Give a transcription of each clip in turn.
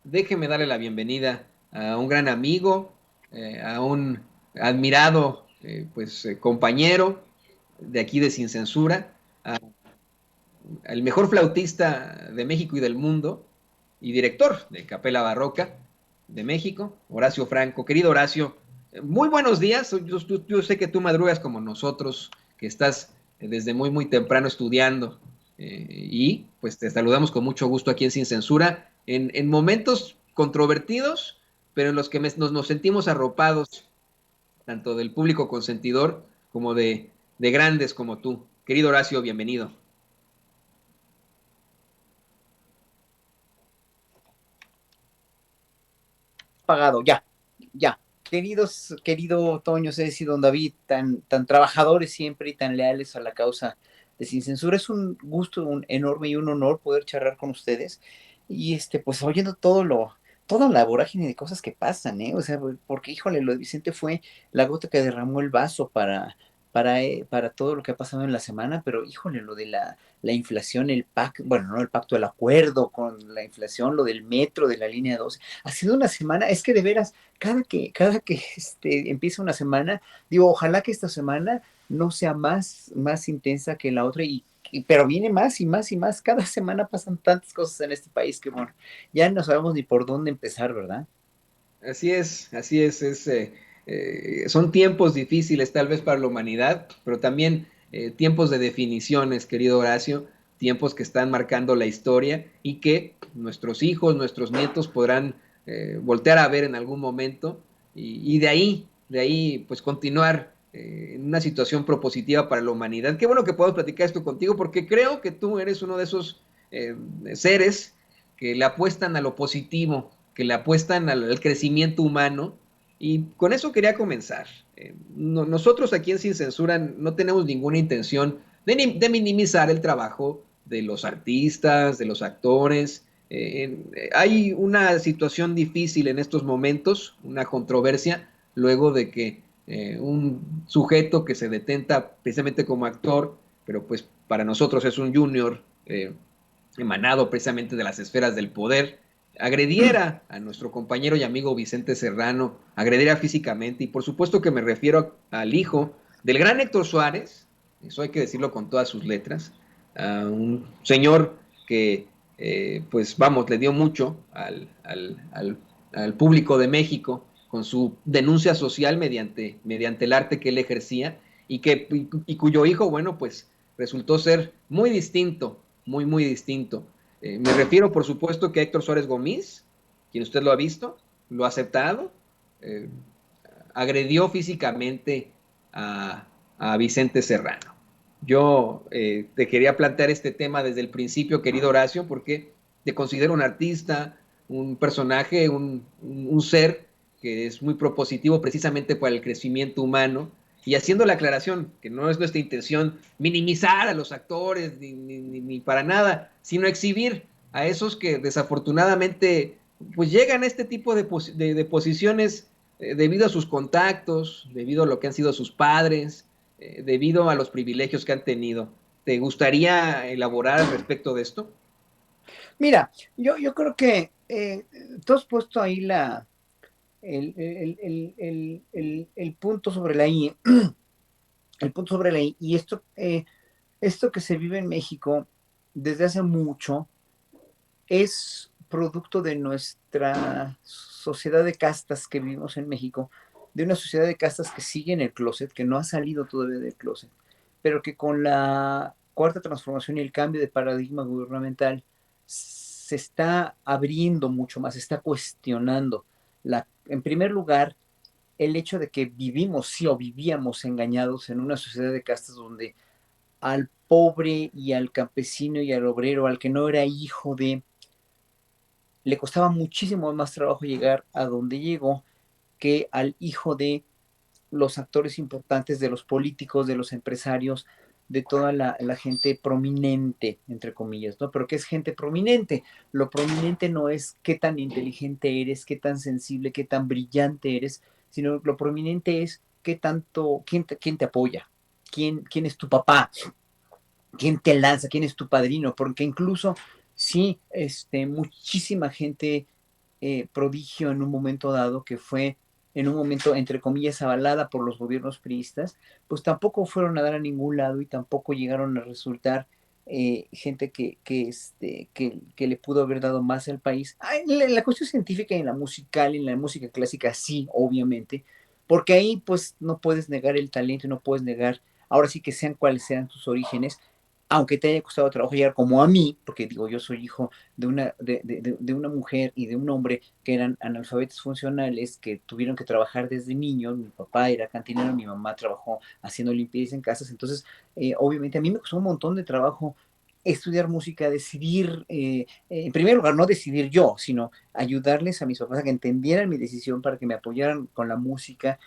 déjeme darle la bienvenida a un gran amigo, a un admirado compañero de aquí de Sin Censura, al mejor flautista de México y del mundo y director de Capela Barroca de México, Horacio Franco. Querido Horacio, muy buenos días. Yo sé que tú madrugas como nosotros, que estás desde muy temprano estudiando y pues te saludamos con mucho gusto aquí en Sin Censura, en momentos controvertidos, pero en los que nos sentimos arropados, tanto del público consentidor como de grandes como tú. Querido Horacio, bienvenido. Pagado, ya, ya. Querido Toño, Ceci, don David, tan trabajadores siempre y tan leales a la causa de Sin Censura. Es un gusto enorme y un honor poder charlar con ustedes. Y pues oyendo toda la vorágine de cosas que pasan, ¿eh? O sea, porque híjole, lo de Vicente fue la gota que derramó el vaso para todo lo que ha pasado en la semana, pero híjole, lo de la inflación, el pacto, bueno, no el pacto, el acuerdo con la inflación, lo del metro, de la línea 12, ha sido una semana, es que de veras, cada que empieza una semana, digo, ojalá que esta semana no sea más intensa que la otra, pero viene más y más y más, cada semana pasan tantas cosas en este país que, bueno, ya no sabemos ni por dónde empezar, ¿verdad? son tiempos difíciles tal vez para la humanidad, pero también tiempos de definiciones, querido Horacio, tiempos que están marcando la historia y que nuestros hijos, nuestros nietos podrán voltear a ver en algún momento y de ahí, pues continuar en una situación propositiva para la humanidad. Qué bueno que podamos platicar esto contigo porque creo que tú eres uno de esos eh, seres que le apuestan a lo positivo, que le apuestan al crecimiento humano. Y con eso quería comenzar. Nosotros aquí en Sin Censura no tenemos ninguna intención de minimizar el trabajo de los artistas, de los actores. Hay una situación difícil en estos momentos, una controversia, luego de que un sujeto que se detenta precisamente como actor, pero pues para nosotros es un junior, emanado precisamente de las esferas del poder, agrediera a nuestro compañero y amigo Vicente Serrano, agrediera físicamente, y por supuesto que me refiero al hijo del gran Héctor Suárez, eso hay que decirlo con todas sus letras, a un señor que, pues vamos, le dio mucho al público de México con su denuncia social mediante el arte que él ejercía y cuyo hijo, bueno, pues resultó ser muy distinto, muy distinto. Me refiero, por supuesto, que Héctor Suárez Gómez, quien usted lo ha visto, lo ha aceptado, eh, agredió físicamente a Vicente Serrano. Yo te quería plantear este tema desde el principio, querido Horacio, porque te considero un artista, un personaje, un ser que es muy propositivo precisamente para el crecimiento humano. Y haciendo la aclaración, que no es nuestra intención minimizar a los actores ni para nada, sino exhibir a esos que desafortunadamente pues llegan a este tipo de posiciones debido a sus contactos, debido a lo que han sido sus padres, debido a los privilegios que han tenido. ¿Te gustaría elaborar al respecto de esto? Mira, yo creo que tú has puesto ahí el punto sobre la I, el punto sobre la I, y esto que se vive en México desde hace mucho es producto de nuestra sociedad de castas que vivimos en México, de una sociedad de castas que sigue en el closet, que no ha salido todavía del closet, pero que con la cuarta transformación y el cambio de paradigma gubernamental se está abriendo mucho más, se está cuestionando. En primer lugar, el hecho de que vivimos, sí, o vivíamos engañados en una sociedad de castas donde al pobre y al campesino y al obrero, al que no era hijo de, le costaba muchísimo más trabajo llegar a donde llegó que al hijo de los actores importantes, de los políticos, de los empresarios, de toda la gente prominente, entre comillas, ¿no? Pero ¿qué es gente prominente? Lo prominente no es qué tan inteligente eres, qué tan sensible, qué tan brillante eres, sino lo prominente es qué tanto, quién te apoya, quién es tu papá, quién te lanza, quién es tu padrino, porque incluso sí, muchísima gente prodigio en un momento dado, que fue en un momento, entre comillas, avalada por los gobiernos priistas, pues tampoco fueron a dar a ningún lado y tampoco llegaron a resultar gente que le pudo haber dado más al país. Ah, en la cuestión científica y en la musical, en la música clásica, sí, obviamente, porque ahí pues no puedes negar el talento, no puedes negar, ahora sí que sean cuales sean tus orígenes, aunque te haya costado trabajo llegar como a mí, porque digo, yo soy hijo de una mujer y de un hombre que eran analfabetos funcionales, que tuvieron que trabajar desde niños. Mi papá era cantinero, mi mamá trabajó haciendo limpieza en casas. Entonces, obviamente a mí me costó un montón de trabajo estudiar música, decidir, en primer lugar, no decidir yo, sino ayudarles a mis papás a que entendieran mi decisión, para que me apoyaran con la música,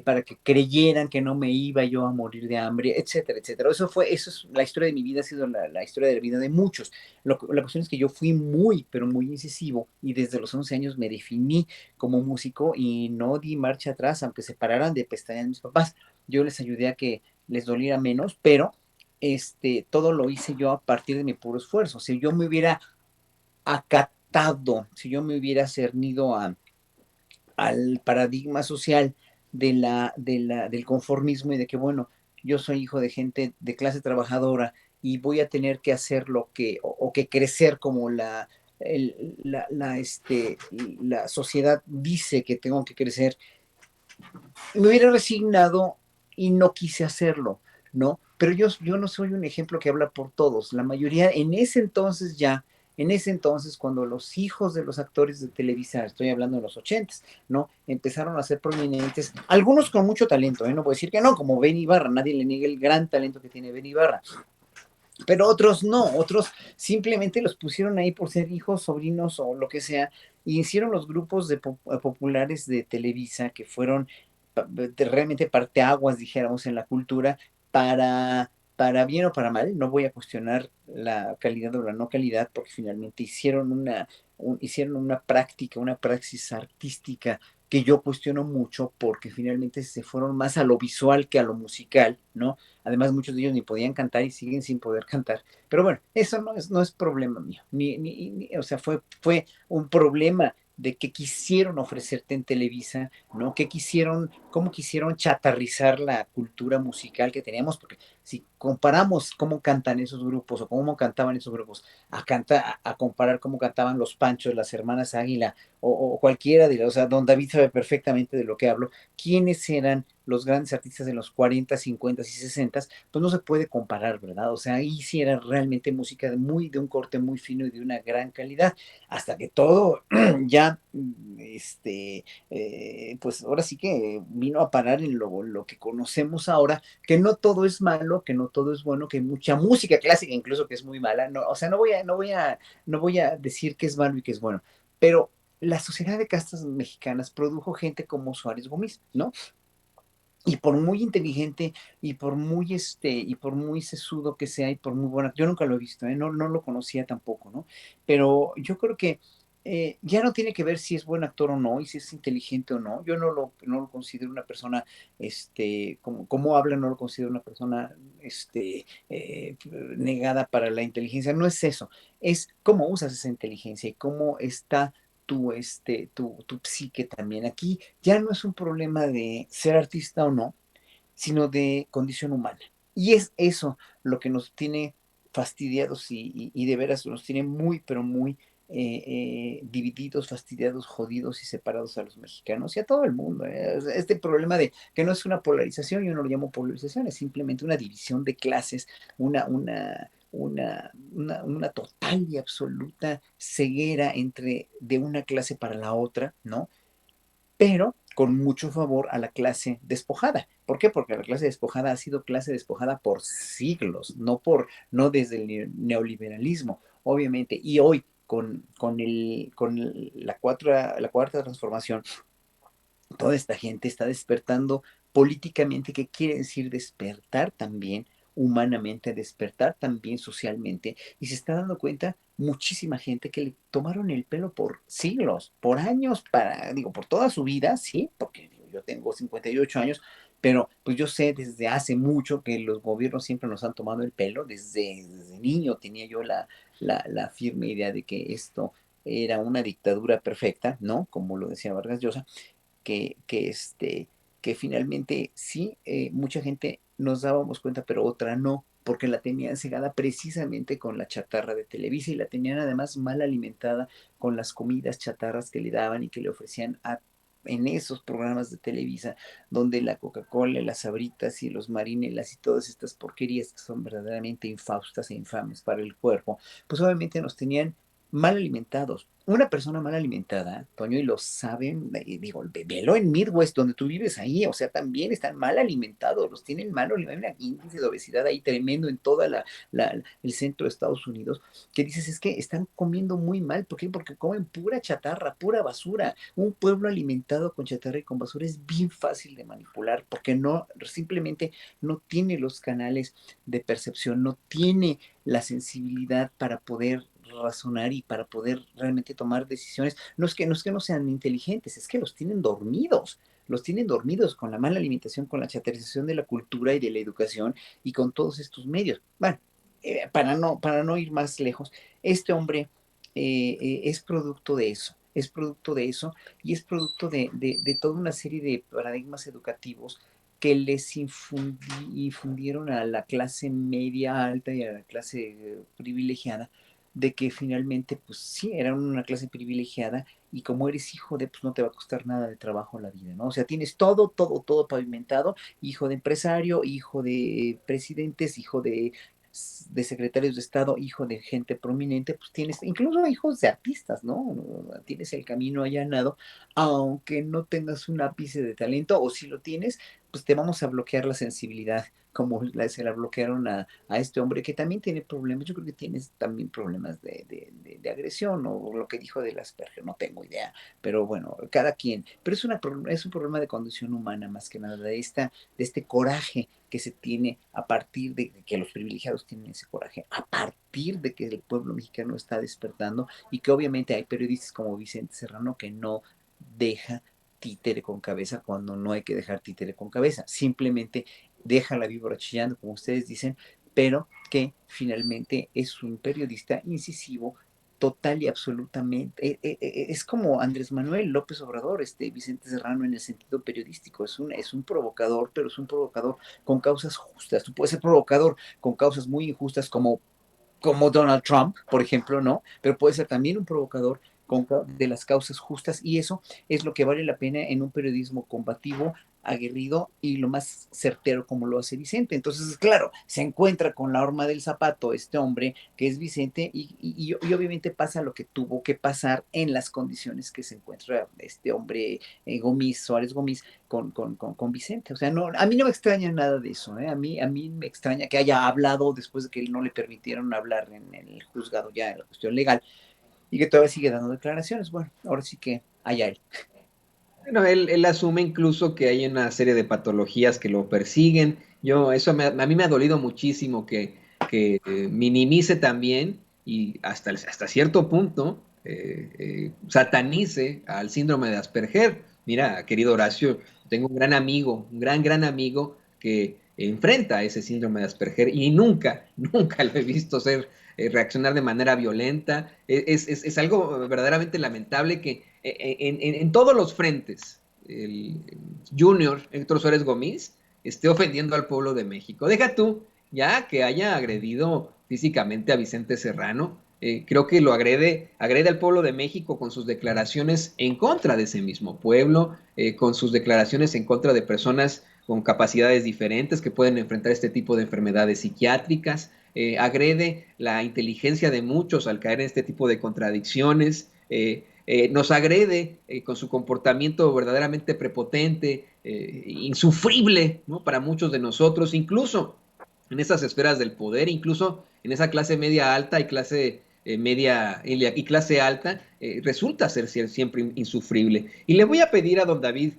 para que creyeran que no me iba yo a morir de hambre, etcétera, etcétera. Eso es la historia de mi vida, ha sido la historia de la vida de muchos. La cuestión es que yo fui muy, pero muy incisivo, y desde los 11 años me definí como músico y no di marcha atrás, aunque se pararan de pestañear mis papás. Yo les ayudé a que les doliera menos, pero todo lo hice yo a partir de mi puro esfuerzo. Si yo me hubiera acatado, si yo me hubiera cernido al paradigma social del conformismo, y de que, bueno, yo soy hijo de gente de clase trabajadora y voy a tener que hacer o que crecer como la sociedad dice que tengo que crecer, me hubiera resignado y no quise hacerlo, ¿no? Pero yo no soy un ejemplo que habla por todos. La mayoría, en ese entonces, cuando los hijos de los actores de Televisa, estoy hablando de los 80, ¿no? Empezaron a ser prominentes, algunos con mucho talento, ¿eh? No puedo decir que no, como Ben Ibarra, nadie le niega el gran talento que tiene Ben Ibarra, pero otros no, otros simplemente los pusieron ahí por ser hijos, sobrinos o lo que sea, y hicieron los grupos populares de Televisa, que fueron realmente parteaguas, dijéramos, en la cultura, para bien o para mal. No voy a cuestionar la calidad o la no calidad, porque finalmente hicieron una práctica, una praxis artística que yo cuestiono mucho, porque finalmente se fueron más a lo visual que a lo musical, ¿no? Además, muchos de ellos ni podían cantar y siguen sin poder cantar. Pero bueno, eso no es problema mío. O sea, fue un problema de que quisieron ofrecerte en Televisa, ¿no? Cómo quisieron chatarrizar la cultura musical que teníamos, porque si comparamos cómo cantan esos grupos o cómo cantaban esos grupos, a comparar cómo cantaban los Panchos, las hermanas Águila, o cualquiera o sea, don David sabe perfectamente de lo que hablo, quiénes eran los grandes artistas de los 40, 50 y 60, pues no se puede comparar, ¿verdad? O sea, ahí sí era realmente música de un corte muy fino y de una gran calidad, hasta que todo ya, pues ahora sí que vino a parar en lo que conocemos ahora, que no todo es malo, que no todo es bueno, que hay mucha música clásica incluso que es muy mala, no, o sea, no voy a decir que es malo y que es bueno, pero la sociedad de castas mexicanas produjo gente como Suárez Gómez, ¿no? Y por muy inteligente y por muy sesudo que sea, y por muy buena, yo nunca lo he visto, ¿eh? No lo conocía tampoco, ¿no? Pero yo creo que ya no tiene que ver si es buen actor o no, y si es inteligente o no. Yo no lo considero una persona, como habla, no lo considero una persona, negada para la inteligencia. No es eso, es cómo usas esa inteligencia y cómo está tu psique también. Aquí ya no es un problema de ser artista o no, sino de condición humana. Y es eso lo que nos tiene fastidiados, y de veras nos tiene muy, pero muy divididos, fastidiados, jodidos y separados a los mexicanos y a todo el mundo. Este problema de que no es una polarización, yo no lo llamo polarización, es simplemente una división de clases, una total y absoluta ceguera de una clase para la otra, ¿no? Pero con mucho favor a la clase despojada. ¿Por qué? Porque la clase despojada ha sido clase despojada por siglos, no desde el neoliberalismo, obviamente. Y hoy, con la cuarta transformación, toda esta gente está despertando políticamente, que quiere decir despertar también humanamente, despertar también socialmente, y se está dando cuenta muchísima gente que le tomaron el pelo por siglos, por años, digo, por toda su vida, sí, porque digo, yo tengo 58 años, pero pues yo sé desde hace mucho que los gobiernos siempre nos han tomado el pelo. Desde niño tenía yo la firme idea de que esto era una dictadura perfecta, ¿no? Como lo decía Vargas Llosa, que finalmente sí, mucha gente nos dábamos cuenta, pero otra no, porque la tenían cegada precisamente con la chatarra de Televisa y la tenían además mal alimentada con las comidas chatarras que le daban y que le ofrecían en esos programas de Televisa, donde la Coca-Cola, las Sabritas y los Marinelas y todas estas porquerías que son verdaderamente infaustas e infames para el cuerpo, pues obviamente nos tenían mal alimentados. Una persona mal alimentada, Toño, y lo saben, digo, velo en Midwest, donde tú vives ahí, o sea, también están mal alimentados, los tienen mal, hay un índice de obesidad ahí tremendo en toda el centro de Estados Unidos, que dices, es que están comiendo muy mal, ¿por qué? Porque comen pura chatarra, pura basura. Un pueblo alimentado con chatarra y con basura es bien fácil de manipular, porque no, simplemente no tiene los canales de percepción, no tiene la sensibilidad para poder razonar y para poder realmente tomar decisiones. No es que no sean inteligentes, es que los tienen dormidos con la mala alimentación, con la chaterización de la cultura y de la educación y con todos estos medios. Bueno, para no ir más lejos, este hombre es producto de eso, es producto de eso y es producto de toda una serie de paradigmas educativos que les infundieron a la clase media alta y a la clase privilegiada, de que finalmente, pues sí, eran una clase privilegiada y como eres hijo de, pues no te va a costar nada de trabajo la vida, ¿no? O sea, tienes todo, todo, todo pavimentado, hijo de empresario, hijo de presidentes, hijo de secretarios de Estado, hijo de gente prominente, pues tienes incluso hijos de artistas, ¿no? Tienes el camino allanado, aunque no tengas un ápice de talento, o si lo tienes, pues te vamos a bloquear la sensibilidad, como se la bloquearon a este hombre que también tiene problemas. Yo creo que tienes también problemas de agresión o lo que dijo del Asperger, no tengo idea, pero bueno, cada quien. Pero es un problema de condición humana más que nada, de este coraje que se tiene a partir de que los privilegiados tienen ese coraje, a partir de que el pueblo mexicano está despertando y que obviamente hay periodistas como Vicente Serrano que no deja títere con cabeza cuando no hay que dejar títere con cabeza, simplemente deja la víbora chillando, como ustedes dicen, pero que finalmente es un periodista incisivo total y absolutamente, es como Andrés Manuel López Obrador, Vicente Serrano en el sentido periodístico, es un provocador, pero es un provocador con causas justas. Tú puedes ser provocador con causas muy injustas como Donald Trump, por ejemplo, ¿no? Pero puede ser también un provocador de las causas justas y eso es lo que vale la pena en un periodismo combativo, aguerrido y lo más certero como lo hace Vicente. Entonces, claro, se encuentra con la horma del zapato este hombre que es Vicente y obviamente pasa lo que tuvo que pasar en las condiciones que se encuentra este hombre Gómez, Suárez Gómez, con Vicente. O sea, no, a mí no me extraña nada de eso, ¿eh? A mí me extraña que haya hablado después de que no le permitieron hablar en el juzgado ya en la cuestión legal y que todavía sigue dando declaraciones. Bueno, ahora sí que allá él. Bueno, él asume incluso que hay una serie de patologías que lo persiguen. A mí me ha dolido muchísimo que minimice también y hasta cierto punto satanice al síndrome de Asperger. Mira, querido Horacio, tengo un gran amigo, un gran amigo que enfrenta ese síndrome de Asperger y nunca, nunca lo he visto reaccionar de manera violenta. Es algo verdaderamente lamentable que en todos los frentes el Junior Héctor Suárez Gómez esté ofendiendo al pueblo de México. Deja tú ya que haya agredido físicamente a Vicente Serrano. Creo que lo agrede al pueblo de México con sus declaraciones en contra de ese mismo pueblo, con sus declaraciones en contra de personas con capacidades diferentes que pueden enfrentar este tipo de enfermedades psiquiátricas, agrede la inteligencia de muchos al caer en este tipo de contradicciones, nos agrede con su comportamiento verdaderamente prepotente, insufrible, ¿no? Para muchos de nosotros, incluso en esas esferas del poder, incluso en esa clase media alta y clase media y clase alta, resulta ser siempre insufrible. Y le voy a pedir a don David